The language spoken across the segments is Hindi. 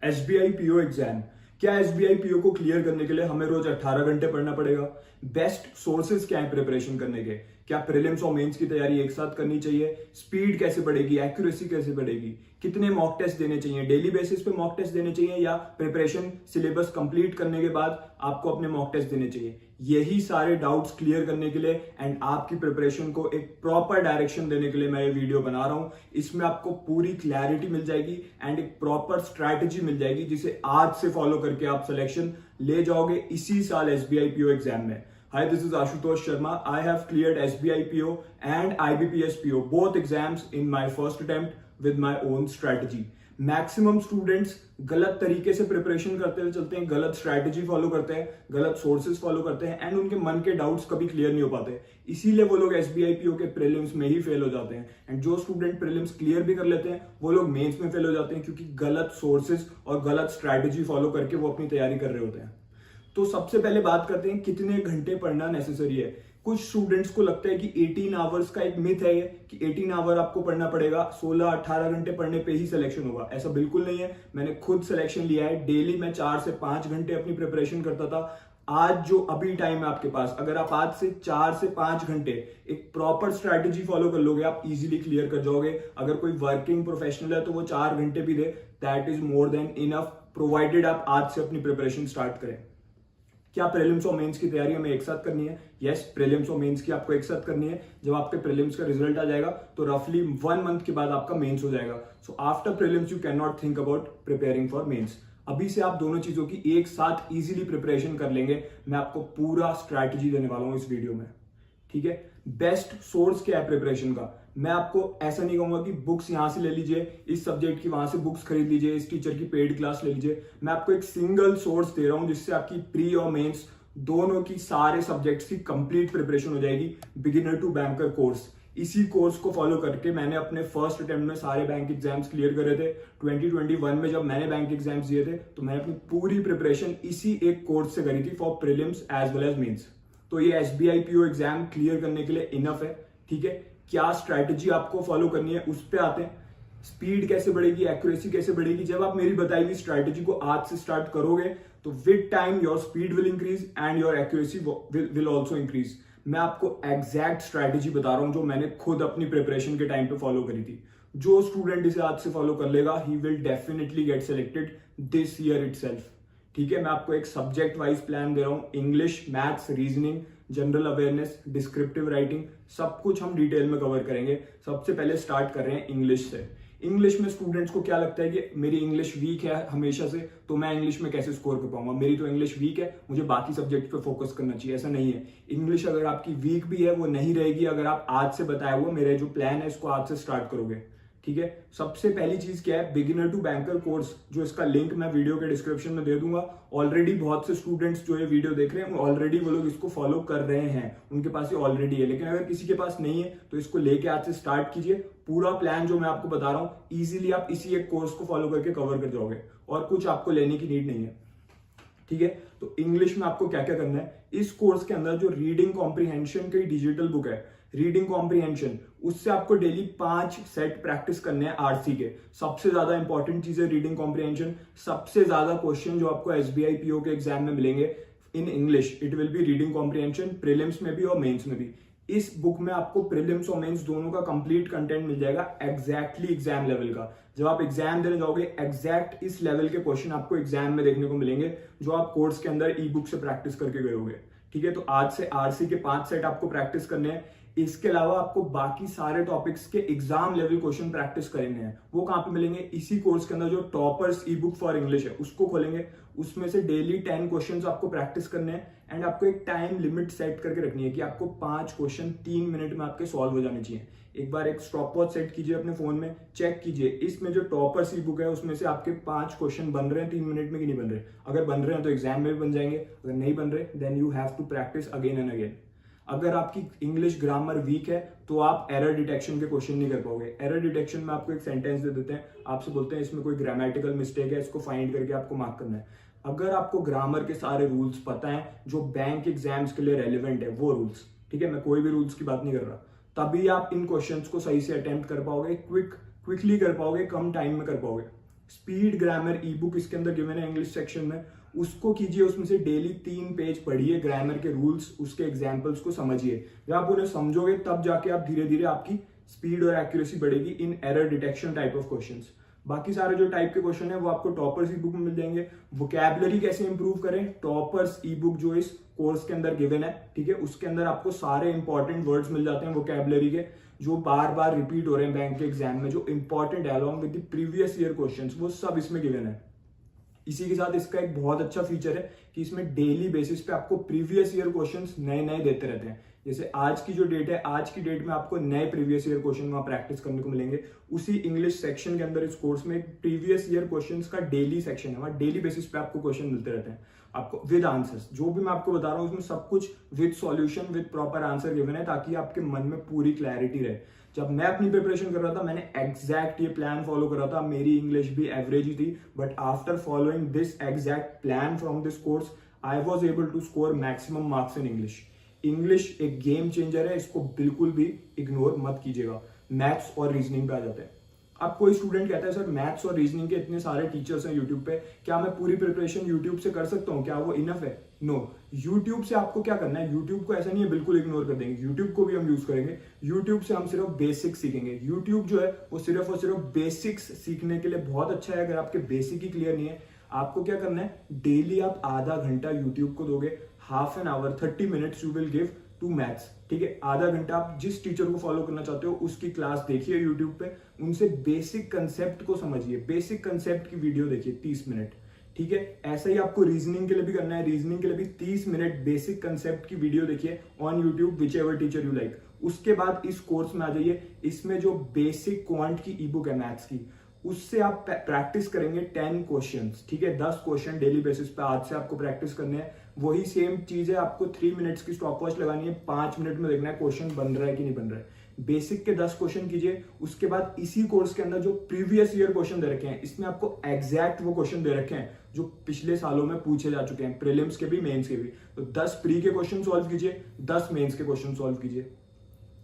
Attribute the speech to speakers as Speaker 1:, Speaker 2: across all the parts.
Speaker 1: SBI PO exam. क्या एसबीआई पीओ को क्लियर करने के लिए हमें रोज 18 घंटे पढ़ना पड़ेगा? बेस्ट सोर्सेज क्या है प्रिपरेशन करने के? क्या प्रीलिम्स और मेंस की तैयारी एक साथ करनी चाहिए? स्पीड कैसे बढ़ेगी? एक्यूरेसी कैसे बढ़ेगी? कितने मॉक टेस्ट देने चाहिए? डेली बेसिस पे मॉक टेस्ट देने चाहिए या प्रिपरेशन सिलेबस कंप्लीट करने के बाद आपको अपने मॉक टेस्ट देने चाहिए? यही सारे डाउट्स क्लियर करने के लिए एंड आपकी प्रिपरेशन को एक प्रॉपर डायरेक्शन देने के लिए मैं ये वीडियो बना रहा हूं। इसमें आपको पूरी क्लैरिटी मिल जाएगी एंड एक प्रॉपर स्ट्रैटेजी मिल जाएगी जिसे आज से फॉलो करके आप सिलेक्शन ले जाओगे इसी साल एसबीआई पीओ एग्जाम में। Hi, this is Ashutosh Sharma. I have cleared SBI PO and IBPS PO, both exams in my first attempt with my own strategy. Maximum students गलत तरीके से प्रिपरेशन करते चलते हैं, गलत स्ट्रैटेजी फॉलो करते हैं, गलत सोर्सेज फॉलो करते हैं एंड उनके मन के डाउट्स कभी क्लियर नहीं हो पाते। इसीलिए वो लोग एसबीआई पीओ के प्रीलिम्स में ही फेल हो जाते हैं एंड जो स्टूडेंट प्रीलिम्स क्लियर भी कर लेते हैं वो लोग मेंस में फेल हो जाते हैं क्योंकि गलत सोर्सेज और गलत स्ट्रैटेजी फॉलो करके वो अपनी तैयारी कर रहे होते हैं। तो सबसे पहले बात करते हैं कितने घंटे पढ़ना नेसेसरी है। कुछ स्टूडेंट्स को लगता है कि 18 आवर्स का एक मिथ है ये कि 18 आवर आपको पढ़ना पड़ेगा, 16-18 घंटे पढ़ने पे ही सिलेक्शन होगा। ऐसा बिल्कुल नहीं है। मैंने खुद सिलेक्शन लिया है। डेली मैं 4 से 5 घंटे अपनी प्रिपरेशन करता था। आज जो अभी टाइम है आपके पास, अगर आप आज से 4 से 5 घंटे एक प्रॉपर स्ट्रैटेजी फॉलो कर लोगे, आप इजीली क्लियर कर जाओगे। अगर कोई वर्किंग प्रोफेशनल है तो वो 4 घंटे भी दे, that is more than enough, provided आप आज से अपनी प्रिपरेशन स्टार्ट करें। क्या प्रीलिम्स और मेंस की तैयारी हमें एक साथ करनी है? यस, प्रीलिम्स और मेंस की आपको एक साथ करनी है। जब आपके प्रीलिम्स का रिजल्ट आ जाएगा तो रफली 1 मंथ के बाद आपका मेंस हो जाएगा। So after prelims you can not think about preparing for mains. अभी से आप दोनों चीजों की एक साथ इजीली प्रिपरेशन कर लेंगे। मैं आपको पूरा स्ट्रैटेजी देने वाला हूं इस वीडियो में, ठीक है। बेस्ट सोर्स क्या है प्रिपरेशन का? मैं आपको ऐसा नहीं कहूंगा कि बुक्स यहां से ले लीजिए, इस सब्जेक्ट की वहां से बुक्स खरीद लीजिए, इस टीचर की पेड क्लास ले लीजिए। मैं आपको एक सिंगल सोर्स दे रहा हूं जिससे आपकी प्री और मेंस दोनों की सारे सब्जेक्ट्स की कंप्लीट प्रिपरेशन हो जाएगी। Beginner to banker course. इसी कोर्स को फॉलो करके मैंने अपने फर्स्ट अटेम्प्ट में सारे बैंक एग्जाम्स क्लियर करे थे। 2021 में जब मैंने बैंक एग्जाम्स दिए थे तो मैंने अपनी पूरी प्रिपरेशन इसी एक कोर्स से करी थी for prelims as well as mains. तो ये एसबीआई पीओ एग्जाम क्लियर करने के लिए इनफ है, ठीक है। क्या स्ट्रैटेजी आपको फॉलो करनी है उस पर आते हैं। स्पीड कैसे बढ़ेगी, एक्यूरेसी कैसे बढ़ेगी? जब आप मेरी बताई हुई स्ट्रैटेजी को आज से स्टार्ट करोगे तो with time your speed will increase and your accuracy will also increase. मैं आपको एग्जैक्ट स्ट्रैटेजी बता रहा हूं जो मैंने खुद अपनी प्रिपरेशन के टाइम पे फॉलो करी थी। जो स्टूडेंट इसे आज से फॉलो कर लेगा he will definitely get selected this year itself, ठीक है। मैं आपको एक सब्जेक्ट वाइज प्लान दे रहा हूं। English, maths, reasoning, general awareness, descriptive writing, सब कुछ हम डिटेल में कवर करेंगे। सबसे पहले स्टार्ट कर रहे हैं इंग्लिश से। इंग्लिश में स्टूडेंट्स को क्या लगता है कि मेरी इंग्लिश वीक है हमेशा से, तो मैं इंग्लिश में कैसे स्कोर कर पाऊंगा? मेरी तो इंग्लिश वीक है, मुझे बाकी सब्जेक्ट पे फोकस करना चाहिए। ऐसा नहीं है। इंग्लिश अगर आपकी वीक भी है वो नहीं रहेगी अगर आप आज से बताया हुआ मेरे जो प्लान है इसको आज से स्टार्ट करोगे, ठीक है। सबसे पहली चीज क्या है? बिगिनर टू बैंकर कोर्स, जो इसका लिंक मैं वीडियो के डिस्क्रिप्शन में दे दूंगा। ऑलरेडी बहुत से स्टूडेंट्स जो ये वीडियो देख रहे हैं ऑलरेडी वो लोग इसको फॉलो कर रहे हैं, उनके पास ये ऑलरेडी है। लेकिन अगर किसी के पास नहीं है तो इसको लेके आज से स्टार्ट कीजिए। पूरा प्लान जो मैं आपको बता रहा हूं इजीली आप इसी एक कोर्स को फॉलो करके कवर कर जाओगे और कुछ आपको लेने की नीड नहीं है, ठीक है। तो इंग्लिश में आपको क्या क्या करना है? इस कोर्स के अंदर जो रीडिंग कॉम्प्रिहेंशन की डिजिटल बुक है, रीडिंग कॉम्प्रिहेंशन, उससे आपको डेली 5 सेट प्रैक्टिस करने हैं आरसी के। सबसे ज्यादा इंपॉर्टेंट चीज है रीडिंग कॉम्प्रिहेंशन। सबसे ज्यादा क्वेश्चन जो आपको एसबीआई पीओ के एग्जाम में मिलेंगे in English, it will be reading comprehension, prelims में भी और मेंस में भी। इस बुक में आपको प्रीलिम्स और मेंस दोनों का कंप्लीट कंटेंट मिल जाएगा एग्जैक्टली एग्जाम लेवल का। जब आप एग्जाम देने जाओगे एग्जैक्ट इस लेवल के क्वेश्चन आपको एग्जाम में देखने को मिलेंगे जो आप कोर्स के अंदर ई बुक से प्रैक्टिस करके गए होगे, ठीक है। तो आज से आरसी के 5 सेट आपको प्रैक्टिस करने हैं। इसके अलावा आपको बाकी सारे टॉपिक्स के एग्जाम लेवल क्वेश्चन प्रैक्टिस करने हैं। वो कहां पे मिलेंगे? इसी कोर्स के अंदर जो toppers E book for English है उसको खोलेंगे, उसमें से डेली 10 क्वेश्चंस आपको प्रैक्टिस करने हैं एंड आपको एक टाइम लिमिट सेट करके रखनी है कि आपको 5 क्वेश्चन 3 मिनट में आपके सॉल्व हो जाने चाहिए। एक बार एक स्टॉप वॉच सेट कीजिए अपने फोन में, चेक कीजिए इसमें जो टॉपर्स ई बुक है उसमें से आपके 5 क्वेश्चन बन रहे हैं 3 मिनट में कि नहीं बन रहे। अगर बन रहे हैं तो एग्जाम में भी बन जाएंगे, अगर नहीं बन रहे then you have to practice again and again. अगर आपकी इंग्लिश ग्रामर वीक है तो आप एरर डिटेक्शन के क्वेश्चन नहीं कर पाओगे। एरर डिटेक्शन में आपको एक सेंटेंस दे देते हैं, आपसे बोलते हैं इसमें कोई ग्रामेटिकल मिस्टेक है, इसको फाइंड करके आपको मार्क करना है। अगर आपको ग्रामर के सारे रूल्स पता है जो बैंक एग्जाम्स के लिए रेलिवेंट है, वो रूल्स, ठीक है, मैं कोई भी रूल्स की बात नहीं कर रहा, तभी आप इन क्वेश्चंस को सही से अटेम्प्ट कर पाओगे, क्विकली कर पाओगे, कम टाइम में कर पाओगे। स्पीड ग्रामर ई बुक इसके अंदर गिवन है इंग्लिश सेक्शन में, उसको कीजिए, उसमें से डेली 3 पेज पढ़िए, ग्रामर के रूल्स, उसके एग्जाम्पल्स को समझिए। जब आप उन्हें समझोगे तब जाके आप धीरे धीरे आपकी स्पीड और एक्यूरेसी बढ़ेगी in error detection type of questions. बाकी सारे जो टाइप के क्वेश्चन है वो आपको टॉपर्स ई बुक में मिल जाएंगे। वोकैबुलरी कैसे इंप्रूव करें, टॉपर्स ई बुक जो इस कोर्स के अंदर गिवन है, ठीक है, उसके अंदर आपको सारे इंपॉर्टेंट वर्ड्स मिल जाते हैं वोकैबुलरी के, जो बार बार रिपीट हो रहे हैं बैंक के एग्जाम में, जो इंपॉर्टेंट है along with the previous year questions, वो सब इसमें गिवन है। इसी के साथ इसका एक बहुत अच्छा फीचर है कि इसमें डेली बेसिस पे आपको प्रीवियस ईयर क्वेश्चंस नए नए देते रहते हैं। जैसे आज की जो डेट है, आज की डेट में आपको नए प्रीवियस ईयर क्वेश्चन वहां प्रैक्टिस करने को मिलेंगे। उसी इंग्लिश सेक्शन के अंदर इस कोर्स में एक प्रीवियस ईयर क्वेश्चंस का डेली सेक्शन है, वहां डेली बेसिस पे आपको क्वेश्चन मिलते रहते हैं आपको विद आंसर्स। जो भी मैं आपको बता रहा हूँ उसमें सब कुछ with solution, with proper answer given है, ताकि आपके मन में पूरी क्लैरिटी रहे। जब मैं अपनी प्रिपरेशन कर रहा था मैंने एग्जैक्ट ये प्लान फॉलो करा था। मेरी इंग्लिश भी एवरेज ही थी, but after following this exact plan from this course I was able to score maximum marks in English. English एक गेम चेंजर है, इसको बिल्कुल भी इग्नोर मत कीजिएगा। मैथ्स और रीजनिंग पे आ जाते हैं। अब कोई स्टूडेंट कहता है सर मैथ्स और रीजनिंग के इतने सारे टीचर्स हैं यूट्यूब पे, क्या मैं पूरी प्रिपरेशन यूट्यूब से कर सकता हूँ, क्या वो इनफ है? नो, यूट्यूब से आपको क्या करना है, यूट्यूब को ऐसा नहीं है बिल्कुल इग्नोर कर देंगे, यूट्यूब को भी हम यूज करेंगे। यूट्यूब से हम सिर्फ बेसिक्स सीखेंगे। यूट्यूब जो है वो सिर्फ और सिर्फ बेसिक्स सीखने के लिए बहुत अच्छा है। अगर आपके बेसिक ही क्लियर नहीं है, आपको क्या करना है, डेली आप आधा घंटा यूट्यूब को दोगे, half an hour 30 minutes you will give to maths, ठीक है। आधा घंटा आप जिस टीचर को फॉलो करना चाहते हो उसकी क्लास देखिए यूट्यूब पे, उनसे बेसिक कंसेप्ट को समझिए, बेसिक कंसेप्ट की वीडियो देखिए 30 मिनट, ठीक है। ऐसा ही आपको रीजनिंग के लिए भी करना है। रीजनिंग के लिए भी 30 मिनट बेसिक कंसेप्ट की वीडियो देखिए on YouTube, which ever teacher you like. उसके बाद इस कोर्स में आ जाइए। इसमें जो बेसिक क्वांट की ई बुक है मैथ्स की, उससे आप प्रैक्टिस करेंगे 10 क्वेश्चंस, ठीक है। 10 क्वेश्चन डेली बेसिस पे आज से आपको प्रैक्टिस करने हैं। वही सेम चीज है, आपको 3 मिनट्स की स्टॉप वॉच लगानी है, 5 मिनट में देखना है क्वेश्चन बन रहा है कि नहीं बन रहा है। बेसिक के 10 क्वेश्चन कीजिए। उसके बाद इसी कोर्स के अंदर जो प्रीवियस ईयर क्वेश्चन दे रखे हैं, इसमें आपको एग्जैक्ट वो क्वेश्चन दे रखे हैं जो पिछले सालों में पूछे जा चुके हैं, प्रीलिम्स के भी मेंस के भी। तो 10 प्री के क्वेश्चन सॉल्व कीजिए, 10 मेंस के क्वेश्चन सॉल्व कीजिए।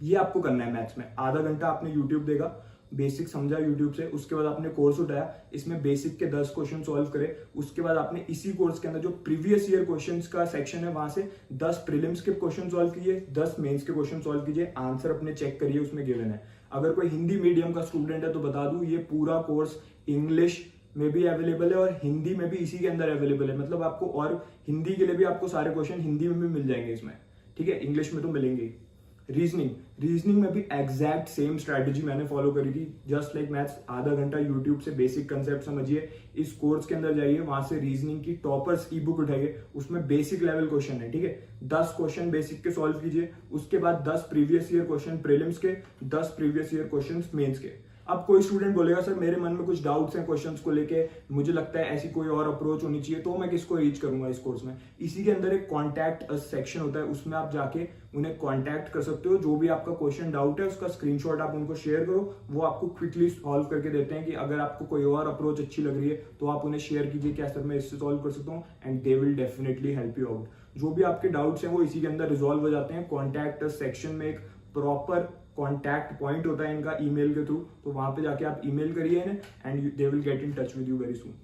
Speaker 1: ये आपको करना है मैथ्स में। आधा घंटा आपने यूट्यूब देगा, बेसिक समझा यूट्यूब से, उसके बाद आपने कोर्स उठाया, इसमें बेसिक के 10 क्वेश्चन सॉल्व करे। उसके बाद आपने इसी कोर्स के अंदर जो प्रीवियस ईयर क्वेश्चंस का सेक्शन है वहां से 10 प्रीलिम्स के क्वेश्चन सॉल्व कीजिए, 10 मेंस के क्वेश्चन सॉल्व कीजिए, आंसर अपने चेक करिए, उसमें गिवन है। अगर कोई हिंदी मीडियम का स्टूडेंट है तो बता दूं, ये पूरा कोर्स इंग्लिश में भी अवेलेबल है और हिंदी में भी इसी के अंदर अवेलेबल है। मतलब आपको, और हिंदी के लिए भी आपको सारे क्वेश्चन हिंदी में भी मिल जाएंगे इसमें, ठीक है। इंग्लिश में तो मिलेंगे। रीजनिंग में भी एग्जैक्ट सेम स्ट्रैटेजी मैंने फॉलो करी थी, जस्ट लाइक मैथ्स। आधा घंटा यूट्यूब से बेसिक कंसेप्ट समझिए, इस कोर्स के अंदर जाइए, वहां से रीजनिंग की टॉपर्स ई बुक उठाइए, उसमें बेसिक लेवल क्वेश्चन है, ठीक है। 10 क्वेश्चन बेसिक के सॉल्व कीजिए। उसके बाद 10 प्रीवियस ईयर क्वेश्चन प्रीलिम्स के, 10 प्रीवियस ईयर क्वेश्चन मेंस के। अब कोई स्टूडेंट बोलेगा सर मेरे मन में कुछ डाउट्स हैं क्वेश्चंस को लेके, मुझे लगता है ऐसी कोई और अप्रोच होनी चाहिए, तो मैं किसको रीच करूंगा इस कोर्स में? इसी के अंदर एक कॉन्टैक्ट अस सेक्शन होता है, उसमें आप जाके उन्हें कॉन्टैक्ट कर सकते हो। जो भी आपका क्वेश्चन डाउट है उसका स्क्रीनशॉट आप उनको शेयर करो, वो आपको क्विकली सॉल्व करके देते हैं। कि अगर आपको कोई और अप्रोच अच्छी लग रही है तो आप उन्हें शेयर कीजिए, क्या सर मैं इससे सॉल्व कर सकता हूँ, and they will definitely help you out. जो भी आपके डाउट्स हैं वो इसी के अंदर रिजॉल्व हो जाते हैं। कॉन्टैक्ट अस सेक्शन में एक प्रॉपर कॉन्टैक्ट पॉइंट होता है इनका ईमेल के थ्रू, तो वहां पे जाके आप ईमेल करिए and they will get in touch with you very soon.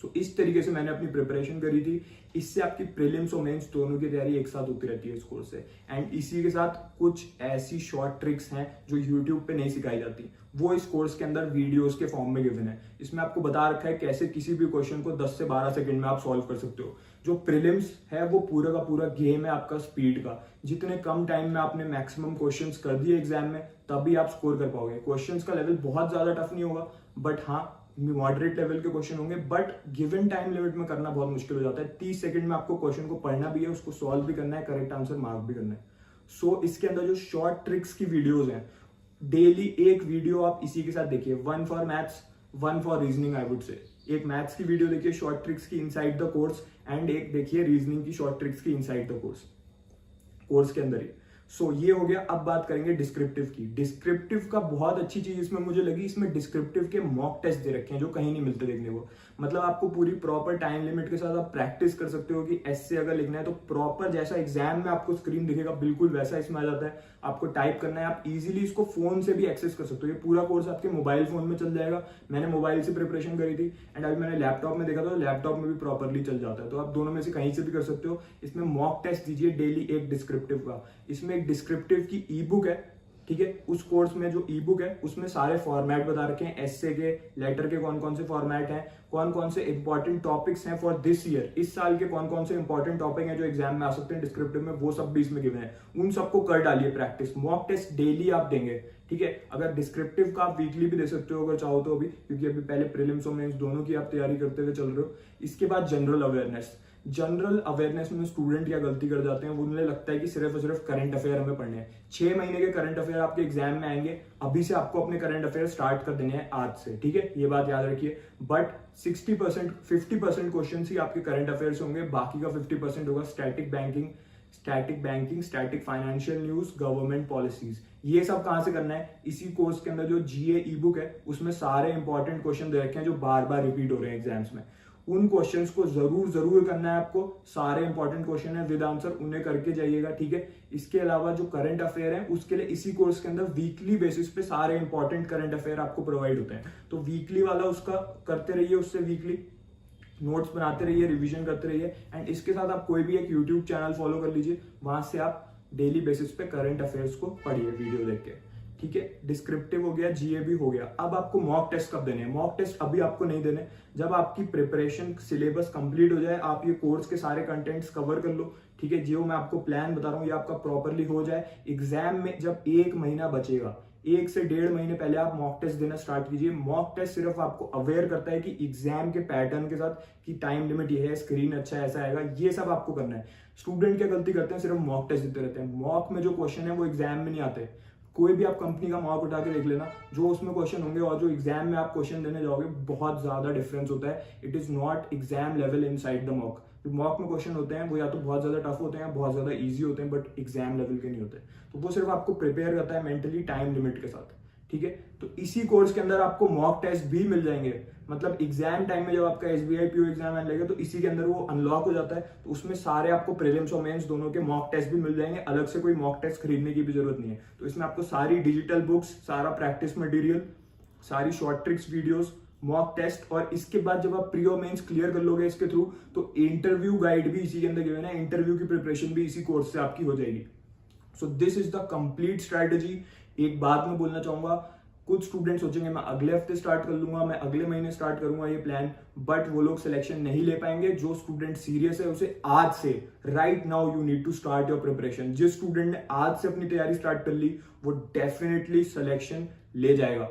Speaker 1: So इस तरीके से मैंने अपनी प्रिपरेशन करी थी। इससे आपकी प्रीलिम्स और मेंस दोनों की तैयारी एक साथ होती रहती है इस कोर्स से। एंड इसी के साथ कुछ ऐसी शॉर्ट ट्रिक्स हैं जो यूट्यूब पे नहीं सिखाई जाती, वो इस कोर्स के अंदर वीडियोस के फॉर्म में गिवन है। इसमें आपको बता रखा है कैसे किसी भी क्वेश्चन को 10 से 12 सेकंड में आप सॉल्व कर सकते हो। जो प्रीलिम्स है वो पूरा का पूरा गेम है आपका स्पीड का। जितने कम टाइम में आपने मैक्सिमम क्वेश्चंस कर दिए एग्जाम में, तभी आप स्कोर कर पाओगे। क्वेश्चंस का लेवल बहुत ज्यादा टफ नहीं होगा, बट हाँ मॉडरेट लेवल के क्वेश्चन होंगे, बट गिवन टाइम लिमिट में करना बहुत मुश्किल हो जाता है। 30 सेकंड में आपको क्वेश्चन को पढ़ना भी है, उसको सॉल्व भी करना है, करेक्ट आंसर मार्क भी करना है। सो इसके अंदर जो शॉर्ट ट्रिक्स की वीडियोस हैं, डेली एक वीडियो आप इसी के साथ देखिए, 1 for maths, 1 for reasoning. I would say एक मैथ्स की वीडियो देखिए शॉर्ट ट्रिक्स की इनसाइड द कोर्स, एंड एक देखिए रीजनिंग की शॉर्ट ट्रिक्स की इनसाइड द कोर्स के अंदर ही। सो ये हो गया। अब बात करेंगे डिस्क्रिप्टिव की। डिस्क्रिप्टिव का बहुत अच्छी चीज इसमें मुझे लगी, इसमें डिस्क्रिप्टिव के मॉक टेस्ट दे रखे हैं जो कहीं नहीं मिलते देखने को। मतलब आपको पूरी प्रॉपर टाइम लिमिट के साथ आप प्रैक्टिस कर सकते हो कि ऐसे अगर लिखना है तो प्रॉपर जैसा एग्जाम में आपको स्क्रीन दिखेगा बिल्कुल वैसा इसमें आ जाता है। आपको टाइप करना है, आप इजीली इसको फोन से भी एक्सेस कर सकते हो। ये पूरा कोर्स आपके मोबाइल फोन में चल जाएगा। मैंने मोबाइल से प्रिपरेशन करी थी एंड अभी मैंने लैपटॉप में देखा था, लैपटॉप में भी प्रॉपरली चल जाता है। तो आप दोनों में से कहीं से भी कर सकते हो। इसमें मॉक टेस्ट दीजिए डेली एक डिस्क्रिप्टिव का। इसमें एक डिस्क्रिप्टिव की ई बुक है, ठीक है। उस कोर्स में जो ई बुक है उसमें सारे फॉर्मेट बता रखे हैं, एस्से के, लेटर के कौन कौन से फॉर्मेट हैं, कौन कौन से इंपॉर्टेंट टॉपिक्स हैं फॉर दिस ईयर, इस साल के कौन कौन से इंपॉर्टेंट टॉपिक हैं जो एग्जाम में आ सकते हैं डिस्क्रिप्टिव में, वो सब भी इसमें गिवन है। उन सबको कर डालिए प्रैक्टिस। मॉक टेस्ट डेली आप देंगे, ठीक है। अगर डिस्क्रिप्टिव का आप वीकली भी दे सकते हो अगर चाहो तो अभी, क्योंकि अभी पहले प्रीलिम्स और मेंस दोनों की आप तैयारी करते हुए चल रहे हो। इसके बाद जनरल अवेयरनेस। जनरल अवेयरनेस में स्टूडेंट क्या गलती कर जाते हैं, वो उन्हें लगता है कि सिर्फ और सिर्फ करंट अफेयर हमें पढ़ने हैं। 6 महीने के करंट अफेयर आपके एग्जाम में आएंगे, अभी से आपको अपने करंट अफेयर स्टार्ट कर देने हैं आज से, ठीक है। ये बात याद रखिए। बट 60% 50% क्वेश्चन ही आपके करंट अफेयर से होंगे, बाकी का 50% होगा static banking, static financial news, government policies. ये सब कहां से करना है, इसी कोर्स के अंदर जो जीए ई बुक है उसमें सारे इंपॉर्टेंट क्वेश्चन दे रखे हैं जो बार बार रिपीट हो रहे हैं एग्जाम्स में। उन क्वेश्चंस को जरूर करना है आपको। सारे इंपॉर्टेंट क्वेश्चन है विद आंसर, उन्हें करके जाइएगा, ठीक है। इसके अलावा जो करंट अफेयर है उसके लिए इसी कोर्स के अंदर वीकली बेसिस पे सारे इंपॉर्टेंट करंट अफेयर आपको प्रोवाइड होते हैं। तो वीकली वाला उसका करते रहिए, उससे वीकली नोट्स बनाते रहिए, रिवीजन करते रहिए। एंड इसके साथ आप कोई भी एक यूट्यूब चैनल फॉलो कर लीजिए, वहां से आप डेली बेसिस पे करंट अफेयर्स को पढ़िए वीडियो देख के, ठीक है। डिस्क्रिप्टिव हो गया, जीए भी हो गया। अब आपको मॉक टेस्ट कब देने हैं? मॉक टेस्ट अभी आपको नहीं देने, जब आपकी प्रिपरेशन सिलेबस कंप्लीट हो जाए, आप ये कोर्स के सारे कंटेंट्स कवर कर लो, ठीक है। जो मैं आपको प्लान बता रहा हूँ ये आपका प्रॉपरली हो जाए। एग्जाम में जब 1 महीना बचेगा, 1 से 1.5 महीने पहले आप मॉक टेस्ट देना स्टार्ट कीजिए। मॉक टेस्ट सिर्फ आपको अवेयर करता है कि एग्जाम के पैटर्न के साथ कि टाइम लिमिट ये है, स्क्रीन अच्छा ऐसा आएगा, ये सब आपको करना है। स्टूडेंट क्या गलती करते हैं, सिर्फ मॉक टेस्ट देते रहते हैं। मॉक में जो क्वेश्चन है वो एग्जाम में नहीं आते। कोई भी आप कंपनी का मॉक उठा के देख लेना, जो उसमें क्वेश्चन होंगे और जो एग्जाम में आप क्वेश्चन देने जाओगे बहुत ज्यादा डिफरेंस होता है। It is not exam level inside the mock. जो मॉक में क्वेश्चन होते हैं वो या तो बहुत ज्यादा टफ होते हैं, बहुत ज्यादा इजी होते हैं, बट एग्जाम लेवल के नहीं होते। तो वो सिर्फ आपको प्रिपेयर करता है मेंटली टाइम लिमिट के साथ, ठीक है। तो इसी कोर्स के अंदर आपको मॉक टेस्ट भी मिल जाएंगे। मतलब एग्जाम टाइम में जब आपका एसबीआई पीओ एग्जाम आने लगेगा तो इसी के अंदर वो अनलॉक हो जाता है। तो उसमें सारे आपको प्रीलिम्स और मेंस दोनों के मॉक टेस्ट भी मिल जाएंगे। अलग से कोई मॉक टेस्ट खरीदने की भी जरूरत नहीं है। तो इसमें आपको सारी डिजिटल बुक्स, सारा प्रैक्टिस मटेरियल, सारी short tricks videos, mock test, और इसके बाद जब आप प्री और मेंस क्लियर कर लोगे इसके थ्रू तो इंटरव्यू गाइड भी इसी के अंदर गिवन है। इंटरव्यू की प्रिपरेशन भी इसी कोर्स से आपकी हो जाएगी। So this is the complete strategy. एक बात मैं बोलना चाहूंगा, कुछ स्टूडेंट सोचेंगे मैं अगले हफ्ते स्टार्ट कर लूंगा, मैं अगले महीने स्टार्ट करूंगा ये प्लान, बट वो लोग सिलेक्शन नहीं ले पाएंगे। जो स्टूडेंट सीरियस है उसे आज से, right now you need to start your preparation. जिस स्टूडेंट ने आज से अपनी तैयारी स्टार्ट कर ली वो डेफिनेटली सिलेक्शन ले जाएगा।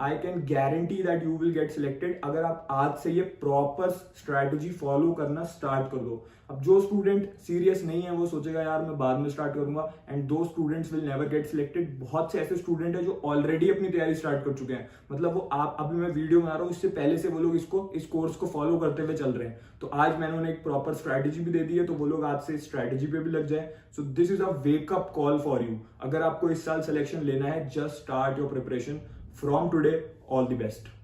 Speaker 1: I can guarantee that you will get selected अगर आप आज से ये प्रॉपर स्ट्रैटेजी फॉलो करना स्टार्ट कर दो। अब जो स्टूडेंट सीरियस नहीं है वो सोचेगा यार मैं बाद में स्टार्ट करूंगा, एंड दो students will never get selected. बहुत से ऐसे स्टूडेंट है जो ऑलरेडी अपनी तैयारी स्टार्ट कर चुके हैं। मतलब वो आप अभी मैं वीडियो बना रहा हूँ इससे पहले से वो लोग इस कोर्स को फॉलो करते हुए चल रहे हैं। तो आज मैंने उन्हें एक प्रॉपर स्ट्रैटेजी भी दे दी है, तो वो लोग आज से स्ट्रैटेजी पे भी लग जाए। So this is a wake up call for you. अगर आपको इस साल सिलेक्शन लेना है, just start your preparation from today. All the best.